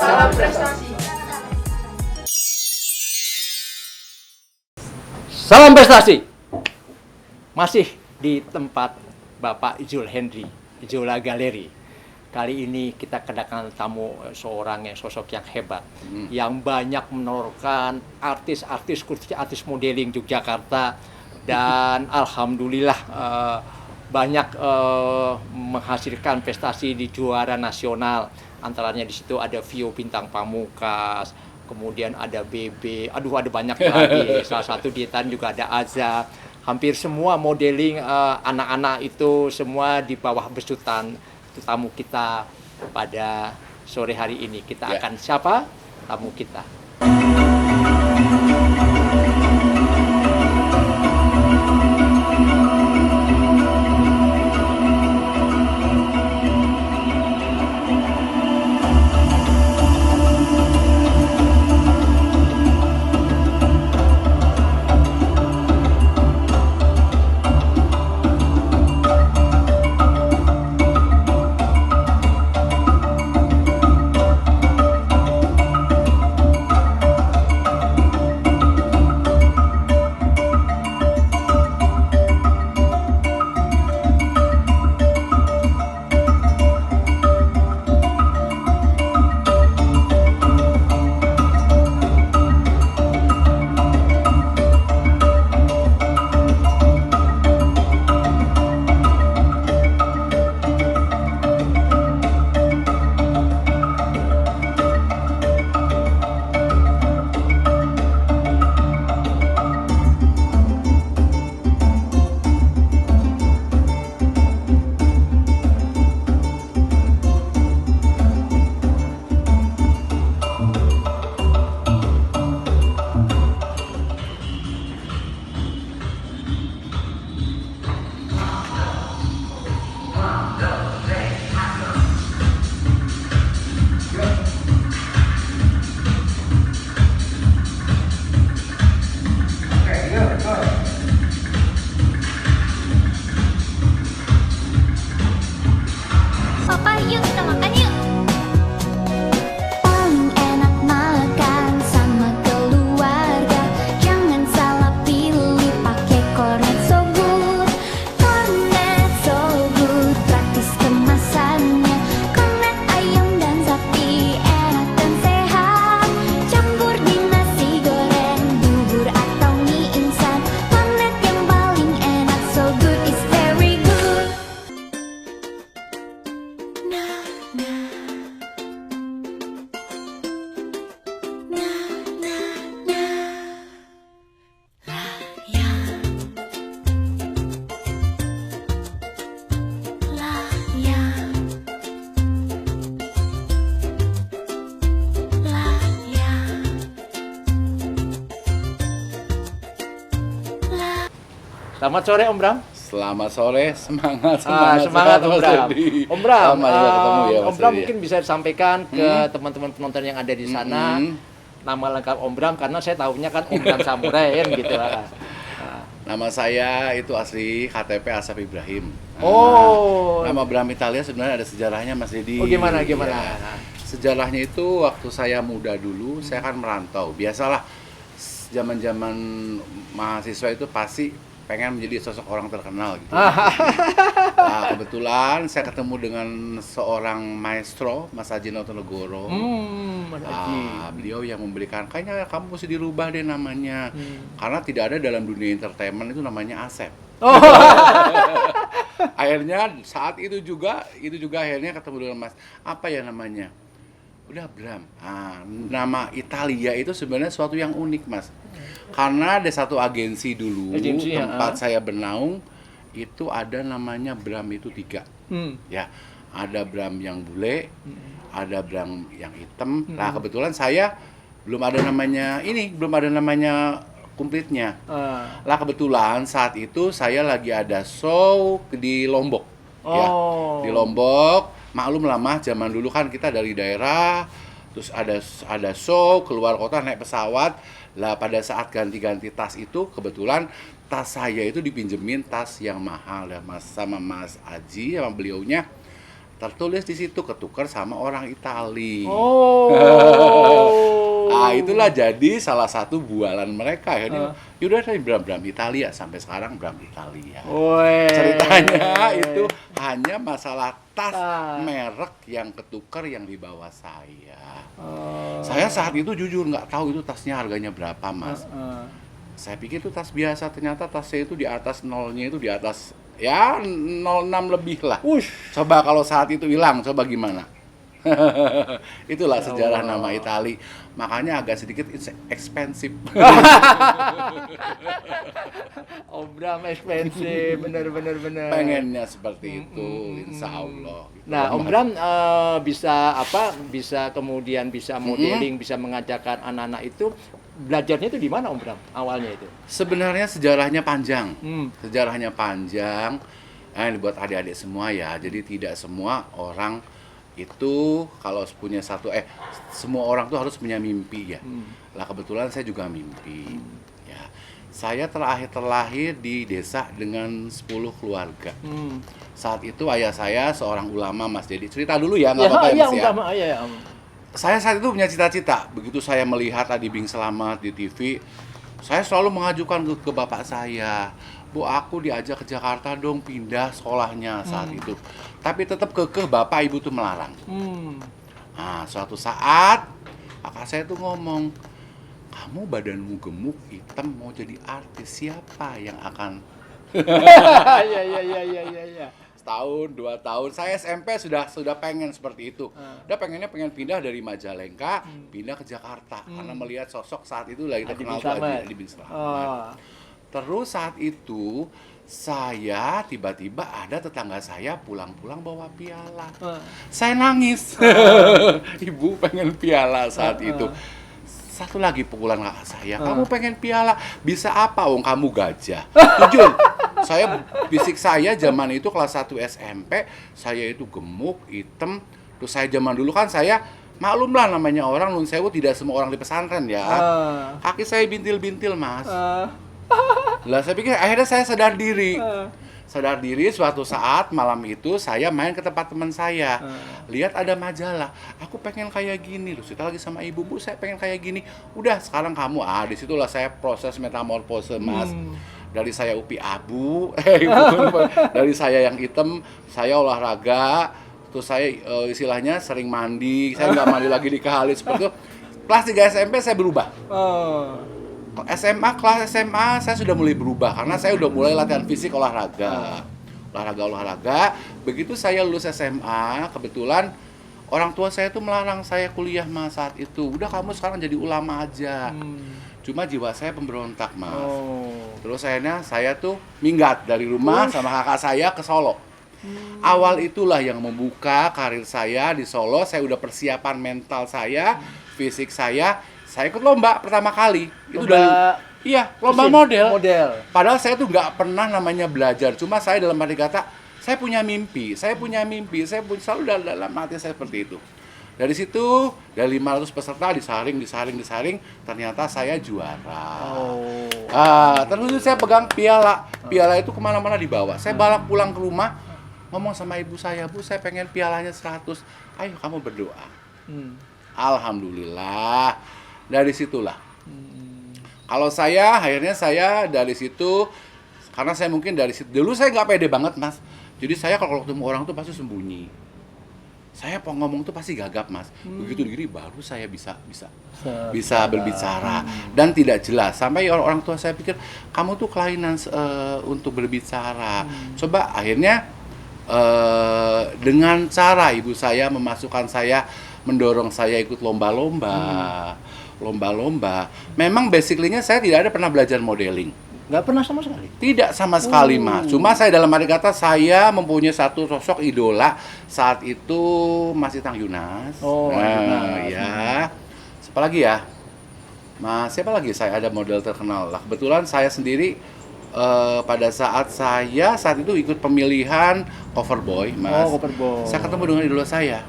Salam prestasi. Salam prestasi. Masih di tempat Bapak Zul Hendri, Zola Galeri. Kali ini kita kedatangan tamu seorang yang sosok yang hebat, yang banyak menorkan artis-artis, khususnya artis modeling Yogyakarta, dan alhamdulillah banyak menghasilkan prestasi di juara nasional. Antaranya di situ ada Vio Bintang Pamungkas, kemudian ada BB, ada banyak lagi. Salah satu di Tan juga ada Aza. Hampir semua modeling anak-anak itu semua di bawah besutan tamu kita pada sore hari ini. Kita akan siapa tamu kita? Papa, yuk kita makan yuk. Paling enak makan sama keluarga. Jangan salah pilih, pakai Cornet So Good. Cornet So Good, praktis kemasannya. Cornet ayam dan sapi, enak dan sehat. Campur di nasi goreng, bubur atau mie instan. Cornet yang paling enak, so good is very good. Selamat sore Om Bram. Selamat sore, semangat Semangat Om Mas Bram. Ferdi. Om Bram, Lama juga ketemu ya, Mas Om Bram Ferdi. mungkin bisa disampaikan ke teman-teman penonton yang ada di sana nama lengkap Om Bram, karena saya tahunya kan Om Bram Samurai kan gitu. Nama saya itu asli KTP Asaf Ibrahim. Oh. Nama Bram Italia sebenarnya ada sejarahnya, Mas Dedi. Oh, gimana? Ya. Sejarahnya itu waktu saya muda dulu, saya kan merantau. Biasalah, zaman-zaman mahasiswa itu pasti pengen menjadi sosok orang terkenal gitu. Nah, kebetulan saya ketemu dengan seorang maestro, Mas Haji Notonegoro. Beliau yang memberikan, kayaknya kamu mesti dirubah deh namanya. Karena tidak ada dalam dunia entertainment itu namanya Asep. Akhirnya saat itu juga akhirnya ketemu dengan Mas, apa ya namanya? Udah Bram. Nama Italia itu sebenarnya suatu yang unik, Mas. Karena ada satu agensi dulu, tempat saya bernaung, itu ada namanya Bram itu 3. Ya, ada Bram yang bule, ada Bram yang hitam. Nah, kebetulan saya belum ada namanya komplitnya. Lah kebetulan saat itu saya lagi ada show di Lombok. Ya, di Lombok. Maklum lah Mas, zaman dulu kan kita dari daerah, terus ada show, keluar kota naik pesawat. Lah pada saat ganti-ganti tas itu kebetulan tas saya itu dipinjemin tas yang mahal ya Mas, sama Mas Aji sama beliaunya. tertulis di situ ketukar sama orang Itali. Oh. Ah, itulah jadi salah satu bualan mereka. Akhirnya, yaudah dari Bram Italia sampai sekarang Bram Italia. Weh. Ceritanya itu hanya masalah tas Ah. merek yang ketukar yang dibawa saya. Oh. Saya saat itu jujur nggak tahu itu tasnya harganya berapa, Mas. Saya pikir itu tas biasa, ternyata tasnya itu di atas nolnya itu di atas ya 06 lebih lah. Wush. Coba kalau saat itu hilang, coba gimana? Itulah Ya sejarah Allah. nama Itali. Makanya agak sedikit expensive. Om Bram expensive, bener. Pengennya seperti itu, insya Allah. Gitu. Nah, Om Bram bisa apa? Bisa kemudian bisa modeling, bisa mengajarkan anak-anak itu. Belajarnya itu di mana Om Bram awalnya itu? Sebenarnya sejarahnya panjang. Hmm. Sejarahnya panjang. Buat adik-adik semua ya. Jadi tidak semua orang itu kalau punya semua orang tuh harus punya mimpi ya. Lah kebetulan saya juga mimpi. Ya. Saya terlahir di desa dengan 10 keluarga. Saat itu ayah saya seorang ulama, Mas. Jadi cerita dulu ya, nggak apa-apa ya, Mas ya. Iya. Saya saat itu punya cita-cita. Begitu saya melihat Adi Bing Slamet di TV, saya selalu mengajukan ke bapak saya, Bu, aku diajak ke Jakarta dong, pindah sekolahnya saat itu. Tapi tetap kekeh bapak ibu tuh melarang. Nah, suatu saat kakak saya tuh ngomong, kamu badanmu gemuk, hitam, mau jadi artis, siapa yang akan? Iya. Setahun, 2 tahun, saya SMP sudah pengen seperti itu. Udah pengen pindah dari Majalengka, pindah ke Jakarta. Karena melihat sosok saat itu lagi terkenal tuh Adi Bing Slamet. Oh. Terus saat itu saya tiba-tiba ada tetangga saya pulang-pulang bawa piala. Saya nangis. Ibu pengen piala saat itu. Satu lagi pukulan kakak saya, kamu pengen piala, bisa apa wong kamu gajah? Jujur, fisik saya zaman itu kelas 1 SMP, saya itu gemuk, hitam. Terus saya zaman dulu kan saya maklum lah namanya orang Nun Sewu tidak semua orang di pesantren ya. Kaki saya bintil-bintil, Mas. Lah saya pikir akhirnya saya sadar diri. Sadar diri suatu saat malam itu saya main ke tempat teman saya. Lihat ada majalah. Aku pengen kayak gini. Terus kita lagi sama ibu, Bu, saya pengen kayak gini. Udah sekarang kamu. Disitulah saya proses metamorfose, Mas. Dari saya upi abu, dari saya yang hitam, saya olahraga. Terus saya istilahnya sering mandi. Saya nggak mandi lagi di kali seperti itu. Kelas 3 SMP saya berubah. Kelas SMA saya sudah mulai berubah karena saya udah mulai latihan fisik olahraga. Begitu saya lulus SMA, kebetulan orang tua saya tuh melarang saya kuliah, Mas, saat itu. Udah kamu sekarang jadi ulama aja. Cuma jiwa saya pemberontak, Mas. Terus akhirnya saya tuh minggat dari rumah sama kakak saya ke Solo. Awal itulah yang membuka karir saya di Solo. Saya udah persiapan mental saya, fisik saya ikut lomba pertama kali. Itu lomba model. Padahal saya tuh nggak pernah namanya belajar. Cuma saya dalam arti kata, saya punya mimpi, selalu dalam hati saya seperti itu. Dari situ, dari 500 peserta disaring, ternyata saya juara. Terus saya pegang piala itu kemana-mana dibawa. Saya balap pulang ke rumah, ngomong sama ibu saya, Bu, saya pengen pialanya 100. Ayo kamu berdoa. Alhamdulillah. Dari situlah. Kalau akhirnya saya dari situ, karena saya mungkin dari situ, dulu saya nggak pede banget, Mas. Jadi saya kalau ketemu orang tuh pasti sembunyi. Saya ngomong tuh pasti gagap, Mas. Begitu diri baru saya bisa berbicara dan tidak jelas. Sampai orang tua saya pikir kamu tuh kelainan untuk berbicara. Coba akhirnya dengan cara ibu saya memasukkan saya, mendorong saya ikut lomba-lomba. Memang basically-nya saya tidak ada pernah belajar modeling. Nggak pernah sama sekali? Tidak sama sekali, Mas. Cuma saya dalam arti kata saya mempunyai satu sosok idola saat itu Mas Itang Yunas. Ya. Siapa lagi ya? Mas, siapa lagi? Saya ada model terkenal lah. Kebetulan saya sendiri pada saat itu ikut pemilihan cover boy, Mas. Cover boy. Saya ketemu dengan idola saya.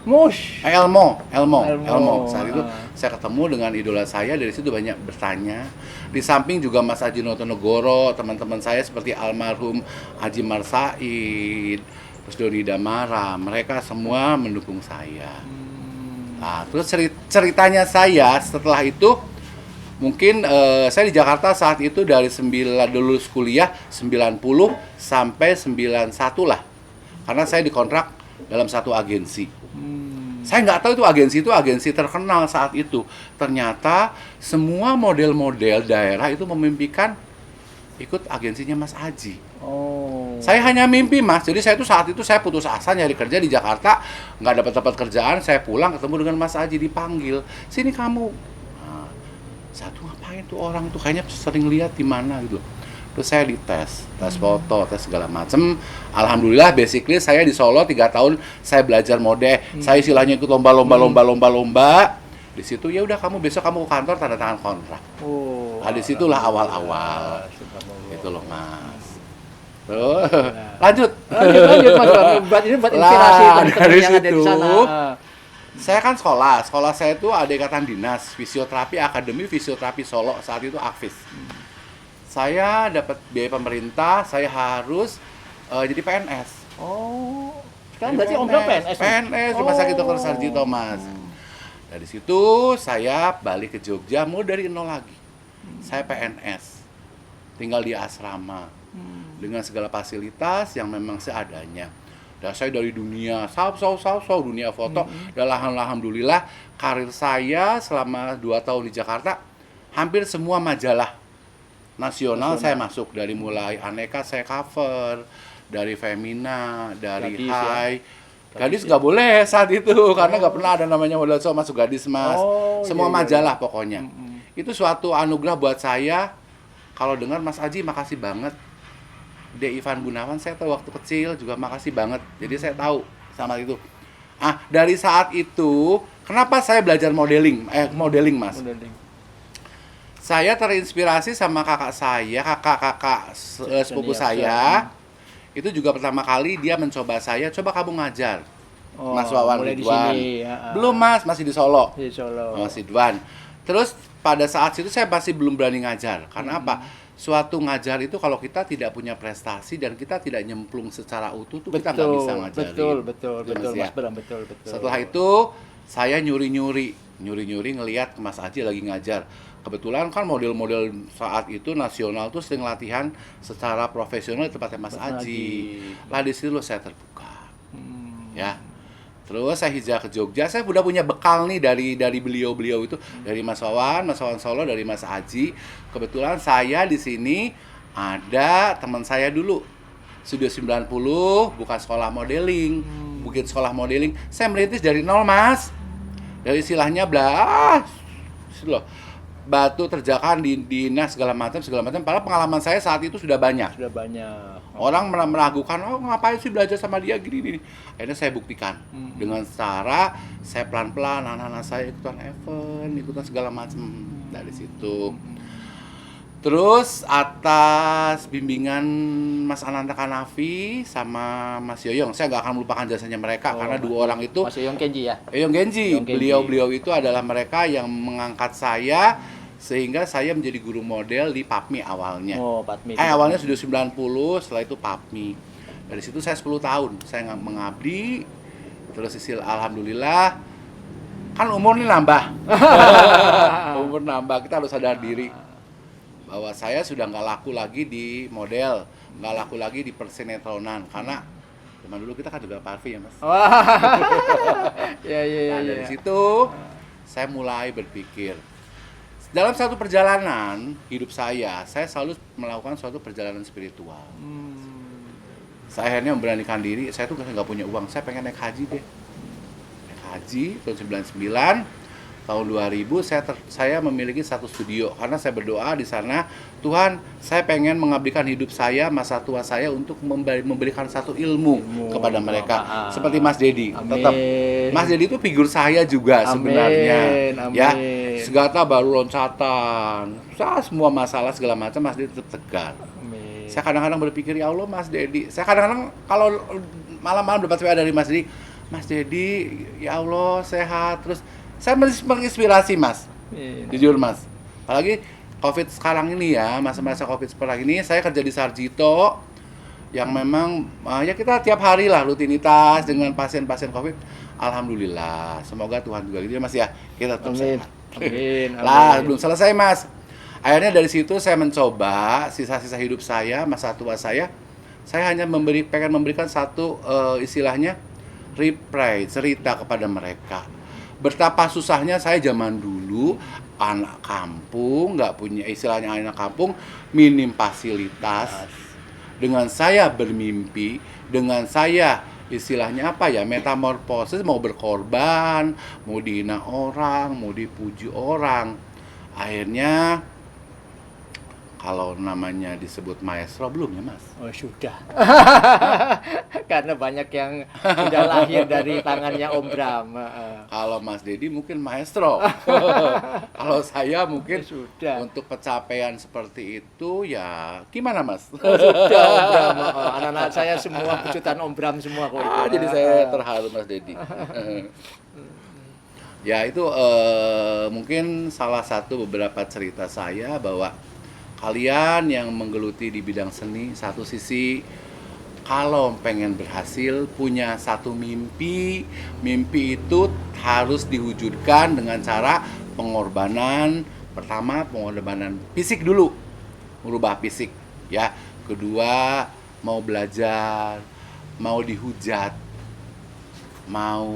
Elmo. Saat itu saya ketemu dengan idola saya, dari situ banyak bertanya. Di samping juga Mas Aji Notonegoro, teman-teman saya seperti almarhum Haji Marsaid. terus Doni Damara, mereka semua mendukung saya. Nah, terus ceritanya saya setelah itu, mungkin saya di Jakarta saat itu dari lulus kuliah 90 sampai 91 lah. Karena saya dikontrak dalam satu agensi. Saya nggak tahu itu agensi terkenal saat itu. Ternyata semua model-model daerah itu memimpikan ikut agensinya Mas Aji. Oh. Saya hanya mimpi, Mas. Jadi saat itu saya putus asa nyari kerja di Jakarta, nggak dapat kerjaan. Saya pulang ketemu dengan Mas Aji, dipanggil, sini kamu. Nah, satu ngapain tuh orang tuh, kayaknya sering lihat di mana gitu. Terus saya dites, tes foto, tes segala macem. Alhamdulillah, basically saya di Solo 3 tahun saya belajar mode. Saya istilahnya ikut lomba. Di situ ya udah, kamu besok kamu ke kantor tanda tangan kontrak. Oh. Nah, disitulah awal-awal. Itu loh, Mas. Tuh, lanjut Mas. Ini buat inspirasi teman-teman yang ada di situ, sana. Saya kan sekolah saya itu ada ikatan dinas fisioterapi, Akademi Fisioterapi Solo, saat itu Akfis. Saya dapat biaya pemerintah, saya harus jadi PNS. Oh. Sekarang berarti Om Bro PNS. PNS Rumah Sakit Dr. Sarjito, Mas. Dari situ saya balik ke Jogja, mau dari nol lagi. Saya PNS, tinggal di asrama dengan segala fasilitas yang memang seadanya. Dan saya dari dunia dunia foto. Dan alhamdulillah karir saya selama 2 tahun di Jakarta, hampir semua majalah nasional saya masuk. Dari mulai Aneka saya cover, dari Femina, dari Gadis, Hai. Gadis nggak boleh saat itu, karena nggak pernah ada namanya model show masuk Gadis, Mas. Semua majalah pokoknya. Itu suatu anugerah buat saya. Kalau dengar Mas Aji, makasih banget. De Ivan Gunawan, saya tahu waktu kecil juga, makasih banget. Jadi saya tahu sama itu. Dari saat itu, kenapa saya belajar modeling, Mas? Modeling. Saya terinspirasi sama kakak sepupu saya. Itu juga pertama kali dia mencoba saya, coba kamu ngajar. Mas Wawan Ridwan. Belum, Mas, masih di Solo. Di Solo. Mas Ridwan. Terus pada saat itu saya masih belum berani ngajar. Karena apa? Suatu ngajar itu kalau kita tidak punya prestasi dan kita tidak nyemplung secara utuh, tuh kita nggak bisa ngajarin. Betul, Mas Bram, betul. Setelah itu saya nyuri-nyuri ngelihat Mas Aji lagi ngajar. Kebetulan kan model-model saat itu nasional tuh sering latihan secara profesional di tempatnya Mas Aji. Lah di situ saya terbuka. Ya. Terus saya hijrah ke Jogja. Saya udah punya bekal nih dari beliau-beliau itu, dari Mas Wawan Solo, dari Mas Aji. Kebetulan saya di sini ada teman saya dulu. Studio 90, bukan sekolah modeling. Bukan sekolah modeling. Saya merintis dari nol, Mas. Dari istilahnya loh, batu terjakan di dinas segala macam. Padahal pengalaman saya saat itu sudah banyak. Orang meragukan, ngapain sih belajar sama dia gini. Akhirnya saya buktikan dengan cara saya pelan-pelan, anak-anak saya ikutan event, ikutan segala macam dari situ. Terus atas bimbingan Mas Ananta Kanafi sama Mas Yoyong, saya nggak akan melupakan jasanya mereka karena dua orang itu. Mas Yoyong Kenji ya? Yoyong Kenji. Beliau itu adalah mereka yang mengangkat saya sehingga saya menjadi guru model di PAPMI awalnya. PAPMI. Awalnya Studio 90, setelah itu PAPMI. Dari situ saya 10 tahun saya mengabdi. Terus alhamdulillah kan umur ini nambah. Umur nambah, kita harus sadar diri bahwa saya sudah nggak laku lagi di model, nggak laku lagi di persinetronan, karena zaman dulu kita kan juga parvi ya, Mas. Dari situ saya mulai berpikir dalam satu perjalanan hidup saya selalu melakukan suatu perjalanan spiritual. Saya akhirnya memberanikan diri, saya tuh nggak punya uang, saya pengen naik haji deh. Naik haji tahun 99. Tahun 2000 saya memiliki satu studio karena saya berdoa di sana, Tuhan, saya pengen mengabdikan hidup saya, masa tua saya untuk memberikan satu ilmu kepada mereka. Seperti Mas Dedi. Tetap Mas Dedi itu figur saya juga sebenarnya. Ya, segala baru loncatan, semua masalah segala macam Mas Dedi tetap tegar. Saya kadang-kadang berpikir, ya Allah Mas Dedi. Saya kadang-kadang kalau malam-malam dapat WA dari Mas Dedi, ya Allah sehat. Terus saya menginspirasi, Mas. Jujur, Mas. Apalagi COVID sekarang ini ya, masa-masa COVID sekarang ini, saya kerja di Sarjito. yang memang ya kita tiap hari lah rutinitas dengan pasien-pasien COVID. Alhamdulillah, semoga Tuhan juga gitu ya Mas ya, kita tetap Amin. sehat. Amin. Lah, belum selesai Mas. Akhirnya dari situ saya mencoba sisa-sisa hidup saya, masa tua saya hanya pengen memberikan satu istilahnya reply, cerita kepada mereka. Betapa susahnya saya zaman dulu, anak kampung, nggak punya istilahnya anak kampung, minim fasilitas. Dengan saya bermimpi, dengan saya istilahnya apa ya, metamorfosis, mau berkorban, mau dihina orang, mau dipuji orang. Akhirnya kalau namanya disebut maestro belum ya Mas? Oh sudah. Karena banyak yang sudah lahir dari tangannya Om Bram. Kalau Mas Dedi mungkin maestro. Kalau saya mungkin Sudah. untuk pencapaian seperti itu ya gimana Mas? Oh, sudah Om Bram. Anak-anak saya semua pecutan Om Bram semua kok itu. Jadi saya terharu Mas Dedi. Ya itu mungkin salah satu beberapa cerita saya bahwa kalian yang menggeluti di bidang seni, satu sisi kalau pengen berhasil punya satu mimpi itu harus diwujudkan dengan cara pengorbanan. Pertama, pengorbanan fisik dulu, merubah fisik ya. Kedua, mau belajar, mau dihujat, mau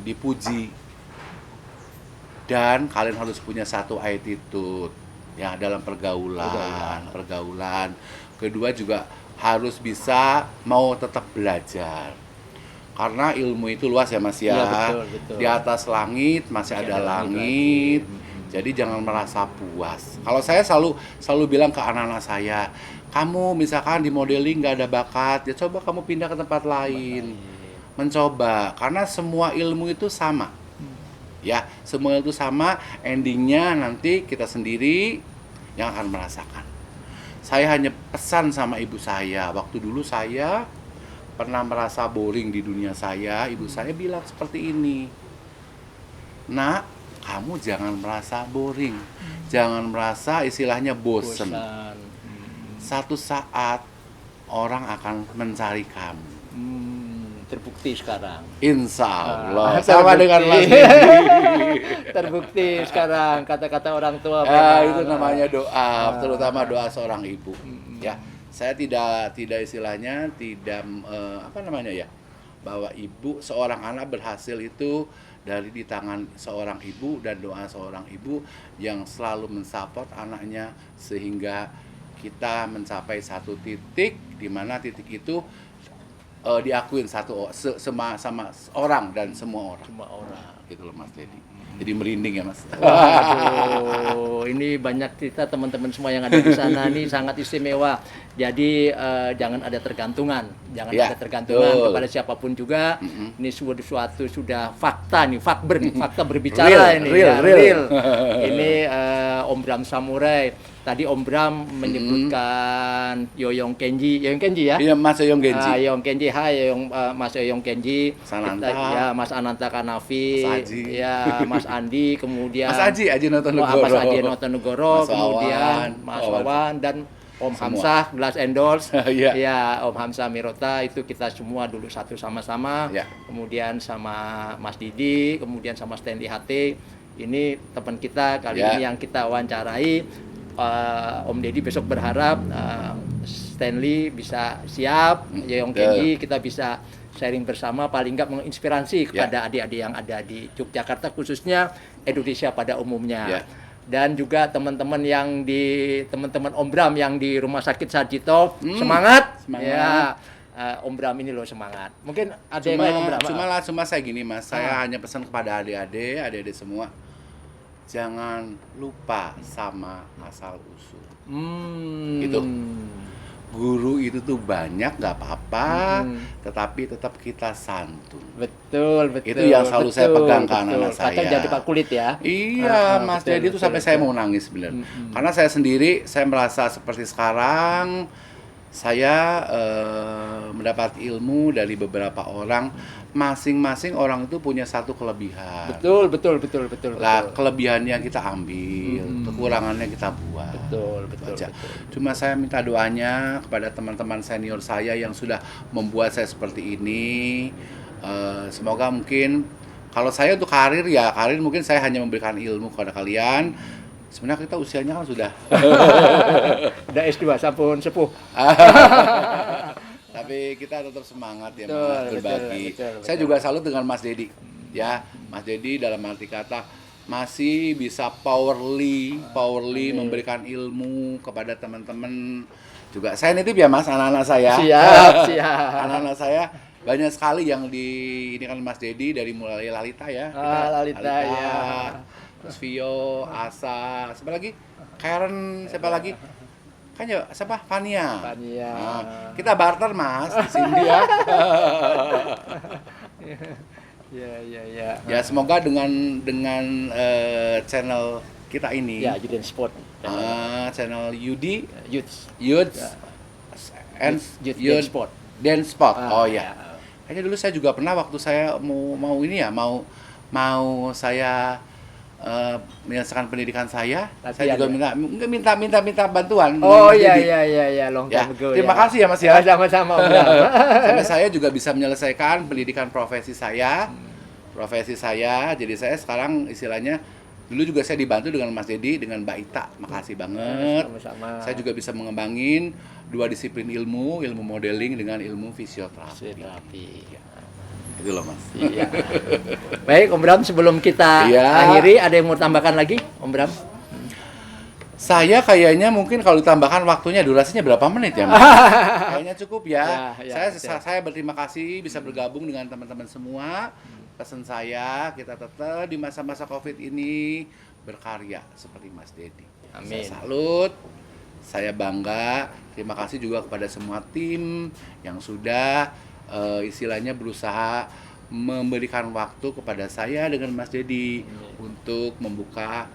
dipuji, dan kalian harus punya satu attitude ya dalam pergaulan. Kedua juga harus bisa mau tetap belajar. Karena ilmu itu luas ya Mas ya. Iya, betul. Di atas langit masih ada langit. Jadi jangan merasa puas. Kalau saya selalu bilang ke anak-anak saya, kamu misalkan di modeling nggak ada bakat, ya coba kamu pindah ke tempat lain. Mencoba, karena semua ilmu itu sama. Ya, semua itu sama, endingnya nanti kita sendiri yang akan merasakan. Saya hanya pesan sama ibu saya, waktu dulu saya pernah merasa boring di dunia saya, ibu saya bilang seperti ini, nak, kamu jangan merasa boring, jangan merasa istilahnya bosen. Satu saat orang akan mencari kamu. Terbukti sekarang. Insya Allah. Terbukti. Sama dengan Mas Dedi. Terbukti sekarang kata-kata orang tua. Itu namanya doa, terutama doa seorang ibu. Ya, saya tidak istilahnya tidak apa namanya ya, bahwa ibu seorang anak berhasil itu dari di tangan seorang ibu dan doa seorang ibu yang selalu mensupport anaknya sehingga kita mencapai satu titik di mana titik itu diakuin sama orang dan semua orang gitu loh Mas Dedi. Jadi merinding ya Mas. Waduh, ini banyak cerita teman-teman semua yang ada di sana nih sangat istimewa. Jadi jangan ada tergantungan, Ya, ada tergantungan betul. kepada siapapun juga. Ini suatu sudah fakta nih, fakta berbicara ini, real. Ini Om Bram Samurai. Tadi Om Bram menyebutkan Yoyong Kenji ya? Iya Mas Yoyong Genji. Yoyong Kenji, hai Mas Yoyong Kenji. Sananta. Ya, Mas Ananta Kanafi. Mas Haji. Ya, Mas Andi, kemudian Mas Aji Notonegoro. Mas Aji Notonegoro, Mas kemudian Wawan. Mas Wawan dan Om Semua. Hamzah Glass Endorse. Iya. Ya, Om Hamzah Mirota itu kita semua dulu satu sama-sama. Ya. Kemudian sama Mas Didi, kemudian sama Stanley HT. Ini teman kita kali Ya. ini yang kita wawancarai. Om Deddy besok berharap Stanley bisa siap, Yoyong Kenji kita bisa sharing bersama, paling nggak menginspirasi kepada adik-adik yang ada di Yogyakarta khususnya Indonesia pada umumnya. Dan juga teman-teman teman-teman Om Bram yang di Rumah Sakit Sarjito, semangat. Ya. Om Bram ini loh semangat. Mungkin ada yang lain Om Bram. Cuma saya gini Mas, saya hanya pesan kepada adik-adik semua, jangan lupa sama asal usul. Gitu. Guru itu tuh banyak nggak apa-apa, tetapi tetap kita santun. Betul. Itu yang selalu saya pegang ke anak-anak saya. Kadang jadi Pak Kulit ya. Iya, Mas Dedi itu sampai saya mau nangis sebenarnya. Karena saya sendiri, saya merasa seperti sekarang saya mendapat ilmu dari beberapa orang. Masing-masing orang itu punya satu kelebihan. Betul. Lah, kelebihannya kita ambil, kekurangannya kita buat. Betul, Itu betul, aja. betul. Cuma saya minta doanya kepada teman-teman senior saya yang sudah membuat saya seperti ini. Semoga mungkin kalau saya untuk karir mungkin saya hanya memberikan ilmu kepada kalian. Sebenarnya kita usianya kan sudah Udah S2 sampun sepuh. tapi kita tetap semangat ya Betul, Mas berbagi. betul, Saya betul. juga salut dengan Mas Dedi. Ya, Mas Dedi dalam arti kata masih bisa powerly memberikan ilmu kepada teman-teman. Juga saya nitip ya Mas anak-anak saya. Siap, siap. Anak-anak saya banyak sekali yang ini kan Mas Dedi dari mulai Lalita ya. Lalita, ya. Terus Vio, Asa, siapa lagi? Karen, siapa lagi? Kan ya, siapa? Fania. Fania. Nah, kita barter Mas di sini ya. Ya. Ya semoga dengan channel kita ini, Ya, Youth and Sport. channel Yudi, Youth. Youth, and Youth Youth Sport. Dance Sport. Ah, Oh ya. Kayaknya dulu saya juga pernah waktu saya mau ini ya, mau saya menyelesaikan pendidikan saya Latihan, juga ya? minta bantuan. Oh dengan Mas iya, Dedi. long Ya, time ago. terima kasih ya Mas ya. Sama-sama. Om Bram. Sampai saya juga bisa menyelesaikan pendidikan profesi saya. Jadi saya sekarang istilahnya dulu juga saya dibantu dengan Mas Dedi, dengan Mbak Ita. Makasih banget. Sama-sama. Saya juga bisa mengembangin dua disiplin ilmu modeling dengan ilmu fisioterapi. Terapi. Itu loh Mas. Iya. Baik, Om Bram, sebelum kita Iya. akhiri, ada yang mau tambahkan lagi, Om Bram? Saya kayaknya mungkin kalau ditambahkan waktunya durasinya berapa menit ya Mas? Kayaknya cukup ya. Ya, Saya berterima kasih bisa bergabung dengan teman-teman semua. Pesan saya, kita tetap di masa-masa Covid ini berkarya seperti Mas Dedi. Amin. Saya salut, saya bangga. Terima kasih juga kepada semua tim yang sudah istilahnya berusaha memberikan waktu kepada saya dengan Mas Dedi untuk membuka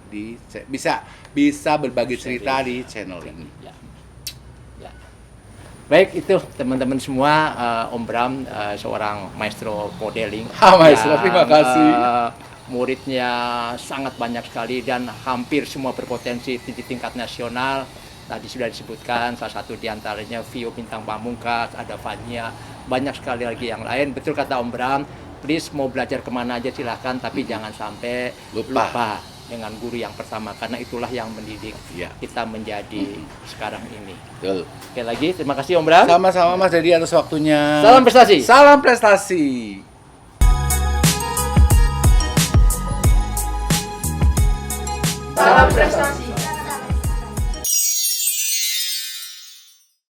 bisa berbagi cerita di channel ini. Ya. Baik, itu teman-teman semua, Om Bram seorang maestro modeling. Maestro, yang, terima kasih. Muridnya sangat banyak sekali dan hampir semua berpotensi di tingkat nasional. Tadi sudah disebutkan salah satu diantaranya Vio Bintang Pamungkas, ada Fania, banyak sekali lagi yang lain. Betul kata Om Bram, please mau belajar kemana aja silahkan, tapi jangan sampai lupa dengan guru yang pertama, karena itulah yang mendidik kita menjadi sekarang ini. Betul. Sekali lagi terima kasih Om Bram. Sama-sama Mas Dedi atas waktunya. Salam prestasi. Salam prestasi. Salam prestasi.